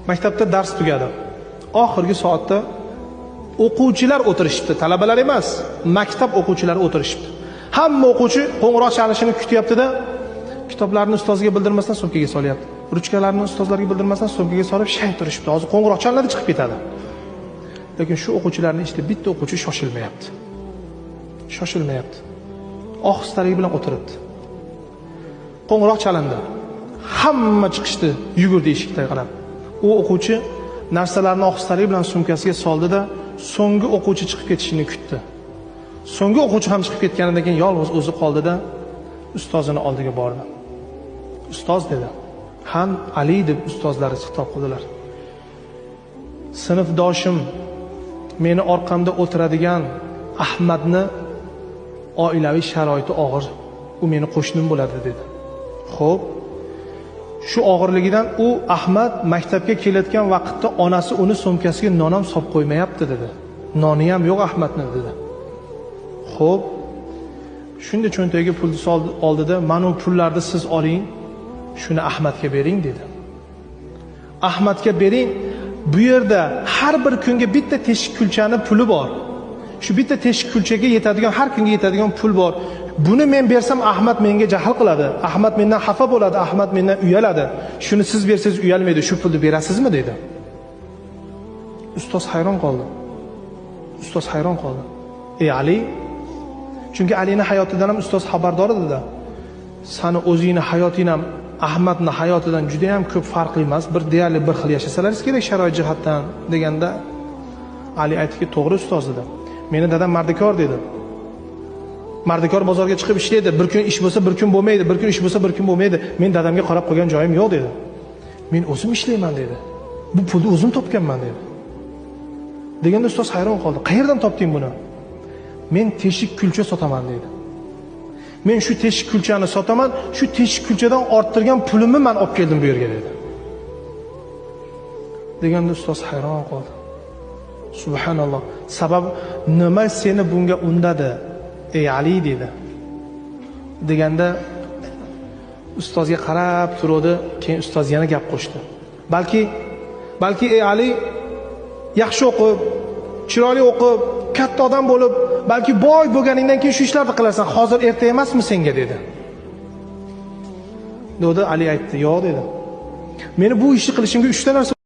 Maktabda dars tugadi. Oxirgi soatda o'quvchilar o'tirishibdi, talabalar emas, maktab o'quvchilari o'tirishibdi. Hamma o'quvchi qo'ng'iroq chalishini kutyapti-da, kitoblarni ustozga bildirmasdan sumkaga solyapti. Ruchkalarni ustozlarga bildirmasdan sumkaga solib shay turishibdi. Hozir qo'ng'iroq chaladi, chiqib ketadi. Lekin shu o'quvchilarning ichida bitta o'quvchi shoshilmayapti. Shoshilmayapti. Ohistalik bilan o'tiribdi. Qo'ng'iroq chalindi. Hamma chiqishdi, yugurdi eshikdan qarab. U o'quvchi narsalarni ohistalik bilan sumkasiga soldi-da, so'nggi o'quvchi chiqib ketishini kutdi. So'nggi o'quvchi ham chiqib ketganidan keyin yolg'iz o'zi qoldi-da, ustozini oldiga bordi. Ustoz dedi. Han Ali deb ustozlari xitob qildilar. Sinfdoshim meni orqamda o'tiradigan Ahmadni oilaviy sharoiti og'ir. U meni qo'shnim bo'ladi dedi. Xo'p, shu og'irligidan u Ahmad maktabga kelayotgan vaqtda onasi uni sumkasiga non ham solib qo'ymayapti dedi. Noni ham yo'q Ahmadning dedi. Xo'p, shunda cho'ntagiga pulni oldida, "Mana bu pullarni siz oling, shuni Ahmadga bering" dedi. Ahmadga bering. Bu yerda har bir kunga bitta teshik kulchani puli bor. Shu bitta teshik kulchaga yetadigan, har kunga yetadigan pul bor. Buni men bersam Ahmad menga jahl qiladi. Ahmad mendan xafa bo'ladi, Ahmad mendan uyaladi. Shuni siz bersangiz uyalmaydi. Shu pulni berasizmi dedi. Ustoz hayron qoldi. Ustoz hayron qoldi. Ey Ali, chunki Alining hayotidan ham ustoz xabardor edi-da. Sani o'zingning hayoting ham Ahmadning hayotidan juda ham ko'p farqli emas, bir deyarli bir xil yashasalaringiz kerak sharoit jihatdan deganda Ali aytdiki, "To'g'ri ustoz" dedi. "Meni dadam mardikor" dedi. Mardikor bozorga chiqib ishlaydi. Bir kun ish bo'lsa, bir kun bo'lmaydi. Bir kun ish bo'lsa, bir kun bo'lmaydi. Men dadamga qarab qo'ygan joyim yo'q dedi. "Men o'zim ishlayman" dedi. "Bu pulni o'zim topganman" dedi. Deganda ustoz hayron qoldi. "Qayerdan topding buni?" "Men teshik kulcha sotaman" dedi. "Men shu teshik kulchani sotaman, shu teshik kulchadan orttirgan pulimni men olib keldim bu yerga" dedi. Deganda ustoz hayron qoldi. Subhanalloh. Sabab nima seni bunga undadi? Ey Ali dedi. Deganda ustozga qarab turdi, keyin ustoz yana gap qo'shdi. Balki ey Ali yaxshi o'qib, chiroyli o'qib, katta odam bo'lib, balki boy bo'lganingdan keyin shu ishlarni qilasan. Hozir erta emasmi senga dedi. Ali aytdi, "Yo'q" dedi. "Meni bu ishni qilishimga 3 ta narsa